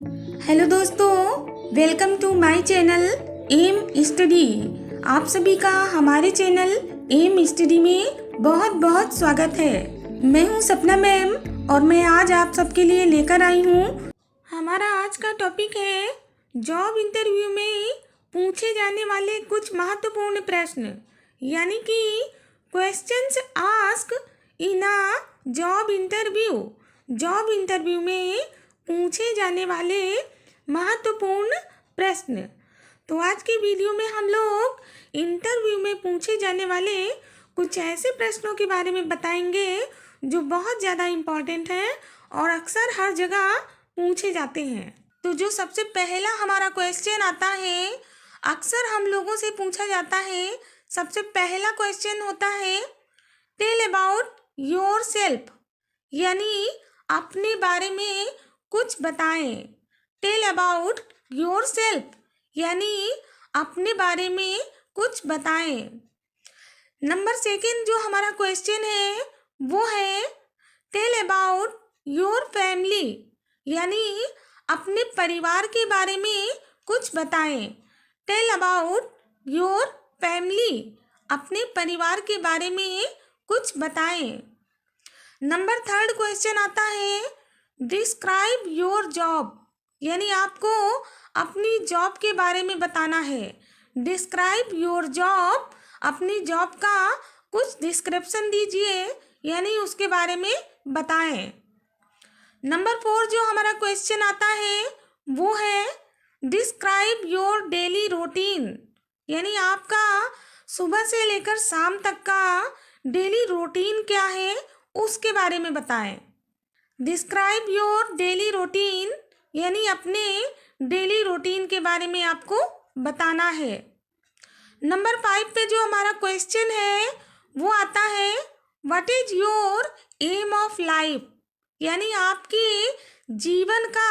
Hello दोस्तों, welcome to my channel M study. आप सभी का हमारे चैनल एम स्टडी में बहुत बहुत स्वागत है। मैं हूं सपना मैम और मैं आज आप सबके लिए लेकर आई हूं। हमारा आज का टॉपिक है जॉब इंटरव्यू में पूछे जाने वाले कुछ महत्वपूर्ण प्रश्न, यानी कि questions ask in a job interview. Job interview में पूछे जाने वाले महत्वपूर्ण प्रश्न। तो आज की वीडियो में हम लोग इंटरव्यू में पूछे जाने वाले कुछ ऐसे प्रश्नों के बारे में बताएंगे जो बहुत ज़्यादा इम्पॉर्टेंट हैं और अक्सर हर जगह पूछे जाते हैं। तो जो सबसे पहला हमारा क्वेश्चन आता है, अक्सर हम लोगों से पूछा जाता है, सबसे पहला क्वेश्चन होता है टेल अबाउट योर सेल्फ, यानी अपने बारे में कुछ बताएं। टेल अबाउट योर सेल्फ यानी अपने बारे में कुछ बताएं। नंबर सेकंड जो हमारा क्वेश्चन है वो है टेल अबाउट योर फैमिली, यानी अपने परिवार के बारे में कुछ बताएं। टेल अबाउट योर फैमिली, अपने परिवार के बारे में कुछ बताएं। नंबर थर्ड क्वेश्चन आता है डिस्क्राइब योर जॉब, यानी आपको अपनी जॉब के बारे में बताना है। डिस्क्राइब योर जॉब, अपनी जॉब का कुछ डिस्क्रिप्शन दीजिए, यानी उसके बारे में बताएं। नंबर फोर जो हमारा क्वेश्चन आता है वो है डिस्क्राइब योर डेली रूटीन, यानी आपका सुबह से लेकर शाम तक का डेली रूटीन क्या है उसके बारे में बताएं। डिस्क्राइब योर डेली रूटीन यानी अपने डेली रूटीन के बारे में आपको बताना है। नंबर 5 पे जो हमारा क्वेश्चन है वो आता है what is your aim of life, यानी आपके जीवन का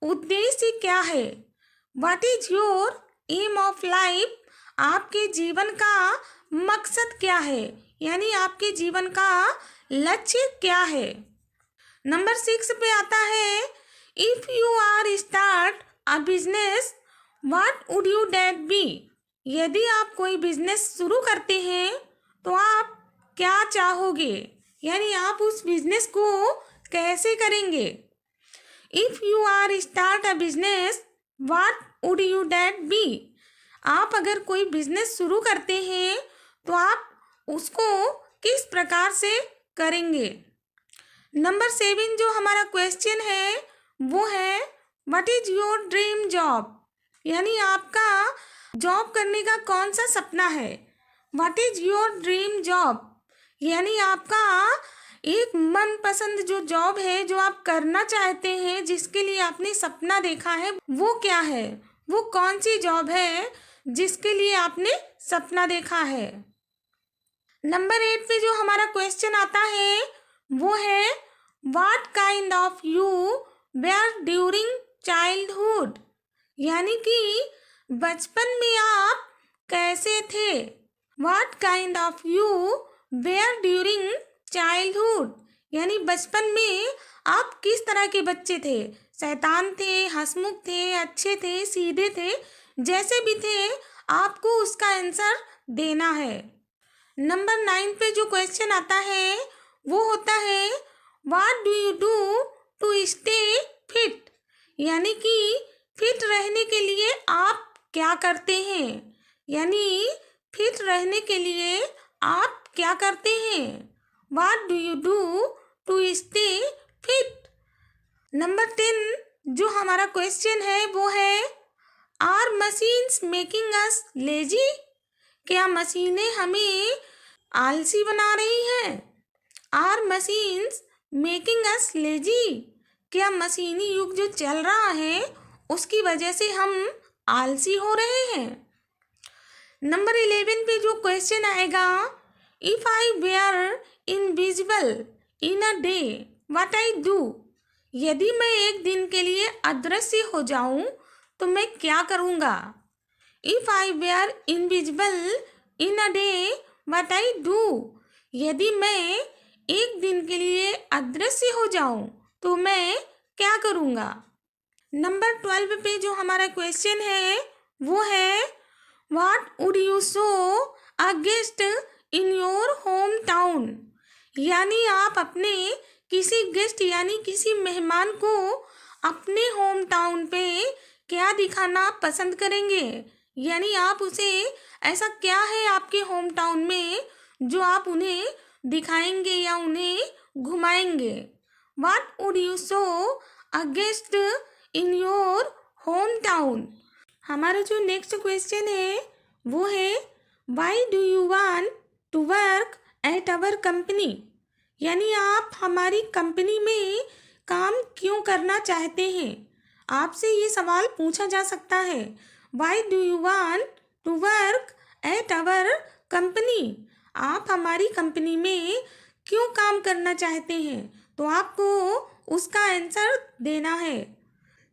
उद्देश्य क्या है। What is your aim of life, आपके जीवन का मकसद क्या है, यानी आपके जीवन का लक्ष्य क्या है। नंबर 6 पे आता है if you are start a business what would you that be, यदि आप कोई बिजनेस शुरू करते हैं तो आप क्या चाहोगे, यानी आप उस बिजनेस को कैसे करेंगे। If you are start a business what would you that be, आप अगर कोई बिजनेस शुरू करते हैं तो आप उसको किस प्रकार से करेंगे। नंबर 7 जो हमारा क्वेश्चन है वो है what is your dream job, यानी आपका जॉब करने का कौन सा सपना है। What is your dream job, यानी आपका एक मनपसंद जो जॉब है, जो आप करना चाहते हैं, जिसके लिए आपने सपना देखा है, वो क्या है, वो कौन सी जॉब है जिसके लिए आपने सपना देखा है। नंबर 8 पे जो हमारा क्वेश्चन आता है वो है what kind of you were during childhood, यानी कि बचपन में आप कैसे थे। What kind of you were during childhood, यानी बचपन में आप किस तरह के बच्चे थे, शैतान थे, हंसमुख थे, अच्छे थे, सीधे थे, जैसे भी थे आपको उसका आंसर देना है। नंबर 9 पे जो क्वेश्चन आता है वो होता है what do you do to stay fit, यानी कि फिट रहने के लिए आप क्या करते हैं, यानी फिट रहने के लिए आप क्या करते हैं। What do you do to stay fit. Number 10 जो हमारा क्वेश्चन है वो है are machines making us lazy, क्या मशीनें हमें आलसी बना रही हैं। Are machines making us lazy, क्या मशीनी युग जो चल रहा है उसकी वजह से हम आलसी हो रहे हैं। नंबर 11 पे जो क्वेश्चन आएगा if I were invisible in a day what I do, यदि मैं एक दिन के लिए अदृश्य हो जाऊं तो मैं क्या करूंगा। If I were invisible in a day what I do, यदि मैं एक दिन के लिए अदृश्य हो जाऊं तो मैं क्या करूंगा। नंबर 12 पे जो हमारा क्वेश्चन है वो है what would you show a guest in your home town. यानी आप अपने किसी गेस्ट यानी किसी मेहमान को अपने होम टाउन पे क्या दिखाना पसंद करेंगे। यानी आप उसे ऐसा क्या है आपके होम टाउन में जो आप उन्हें दिखाएंगे या उन्हें घुमाएंगे। What would you show a guest in your home town. हमारा जो नेक्स्ट क्वेश्चन है वो है why do you want to work at our company. यानी आप हमारी कंपनी में काम क्यों करना चाहते हैं। आपसे ये सवाल पूछा जा सकता है why do you want to work at our company. आप हमारी कंपनी में क्यों काम करना चाहते हैं, तो आपको उसका आंसर देना है।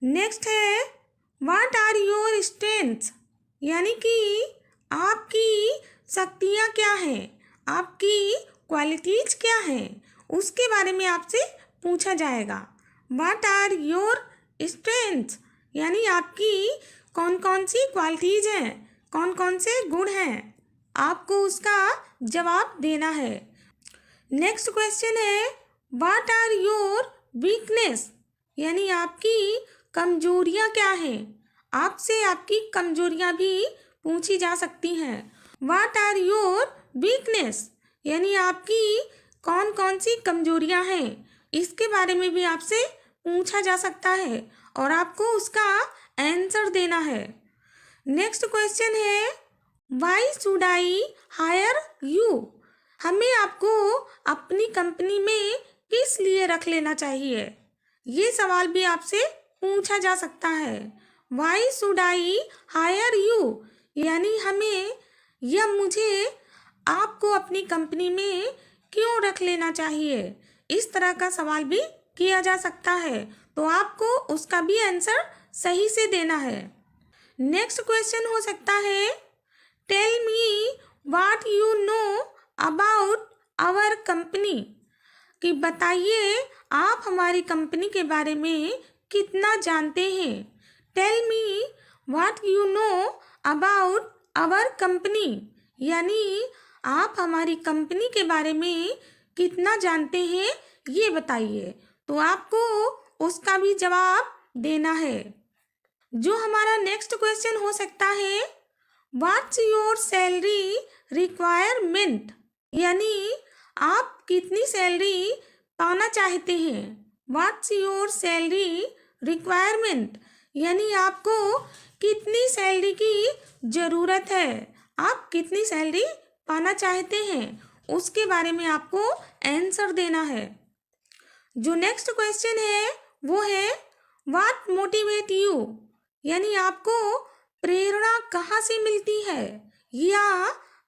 नेक्स्ट है व्हाट आर योर स्ट्रेंथ्स। यानी कि आपकी शक्तियाँ क्या हैं, आपकी क्वालिटीज क्या हैं, उसके बारे में आपसे पूछा जाएगा। व्हाट आर योर स्ट्रेंथ्स यानी आपकी कौन कौन सी क्वालिटीज हैं, कौन कौन से गुण हैं, आपको उसका जवाब देना है। नेक्स्ट क्वेश्चन है व्हाट आर योर वीकनेस। यानी आपकी कमजोरियाँ क्या हैं, आपसे आपकी कमजोरियाँ भी पूछी जा सकती हैं। व्हाट आर योर वीकनेस यानी आपकी कौन कौन सी कमजोरियाँ हैं, इसके बारे में भी आपसे पूछा जा सकता है और आपको उसका आंसर देना है। नेक्स्ट क्वेश्चन है why should I hire you. हमें आपको अपनी कंपनी में किस लिए रख लेना चाहिए, ये सवाल भी आपसे पूछा जा सकता है। Why should I hire you यानी हमें या मुझे आपको अपनी कंपनी में क्यों रख लेना चाहिए, इस तरह का सवाल भी किया जा सकता है, तो आपको उसका भी आंसर सही से देना है। नेक्स्ट क्वेश्चन हो सकता है tell me what you know about our company. कि बताइए आप हमारी कंपनी के बारे में कितना जानते हैं। Tell me what you know about our company यानी आप हमारी कंपनी के बारे में कितना जानते हैं ये बताइए, तो आपको उसका भी जवाब देना है। जो हमारा नेक्स्ट क्वेश्चन हो सकता है व्हाट्स योर सैलरी रिक्वायरमेंट। यानी आप कितनी सैलरी पाना चाहते हैं। व्हाट्स योर सैलरी रिक्वायरमेंट यानी आपको कितनी सैलरी की ज़रूरत है, आप कितनी सैलरी पाना चाहते हैं, उसके बारे में आपको आंसर देना है। जो नेक्स्ट क्वेश्चन है वो है व्हाट मोटिवेट यू। यानी आपको प्रेरणा कहाँ से मिलती है या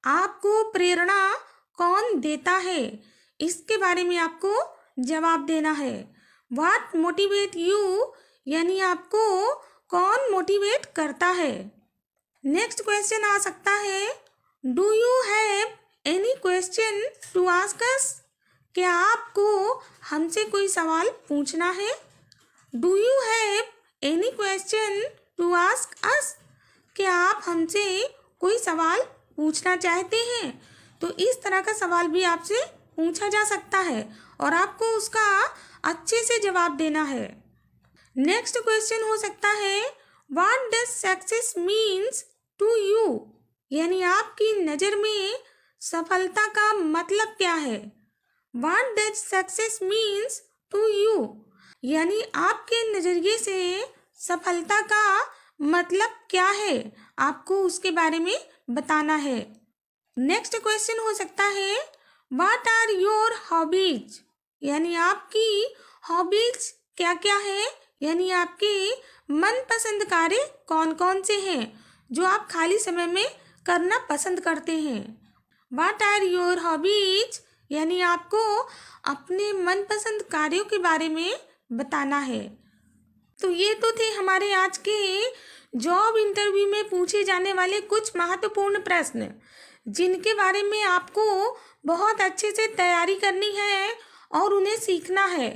आपको प्रेरणा कौन देता है, इसके बारे में आपको जवाब देना है। व्हाट मोटिवेट यू यानी आपको कौन मोटिवेट करता है। नेक्स्ट क्वेश्चन आ सकता है do you have any question to ask us. क्या आपको हमसे कोई सवाल पूछना है। Do you have any question to ask us. क्या आप हमसे कोई सवाल पूछना चाहते हैं, तो इस तरह का सवाल भी आपसे पूछा जा सकता है और आपको उसका अच्छे से जवाब देना है। नेक्स्ट क्वेश्चन हो सकता है what does success means to you. यानी आपकी नज़र में सफलता का मतलब क्या है। What does success means to you यानी आपके नज़रिए से सफलता का मतलब क्या है, आपको उसके बारे में बताना है। नेक्स्ट क्वेश्चन हो सकता है व्हाट आर योर हॉबीज। यानी आपकी हॉबीज क्या क्या है, यानी आपके मनपसंद कार्य कौन कौन से हैं जो आप खाली समय में करना पसंद करते हैं। व्हाट आर योर हॉबीज यानी आपको अपने मनपसंद कार्यों के बारे में बताना है। तो ये तो थे हमारे आज के जॉब इंटरव्यू में पूछे जाने वाले कुछ महत्वपूर्ण प्रश्न, जिनके बारे में आपको बहुत अच्छे से तैयारी करनी है और उन्हें सीखना है।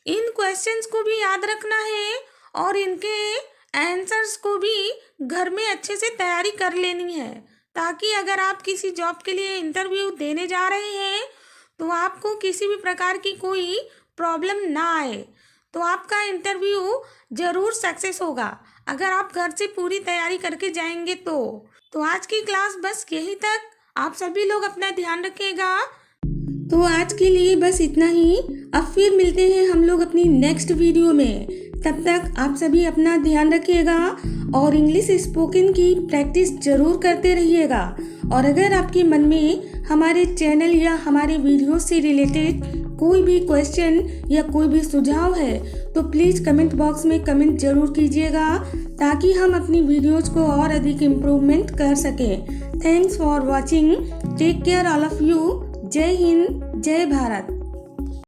इन क्वेश्चंस को भी याद रखना है और इनके आंसर्स को भी घर में अच्छे से तैयारी कर लेनी है, ताकि अगर आप किसी जॉब के लिए इंटरव्यू देने जा रहे हैं तो आपको किसी भी प्रकार की कोई प्रॉब्लम ना आए, तो आपका इंटरव्यू ज़रूर सक्सेस होगा अगर आप घर से पूरी तैयारी करके जाएंगे तो आज की क्लास बस यही तक। आप सभी लोग अपना ध्यान रखिएगा। तो आज के लिए बस इतना ही। अब फिर मिलते हैं हम लोग अपनी नेक्स्ट वीडियो में। तब तक आप सभी अपना ध्यान रखिएगा और इंग्लिश स्पोकन की प्रैक्टिस जरूर करते रहिएगा। और अगर आपके मन में हमारे चैनल या हमारे वीडियो से रिलेटेड कोई भी क्वेश्चन या कोई भी सुझाव है तो प्लीज़ कमेंट बॉक्स में कमेंट जरूर कीजिएगा, ताकि हम अपनी वीडियोज़ को और अधिक इम्प्रूवमेंट कर सकें। Thanks for watching. Take care all of you. जय हिंद, जय भारत।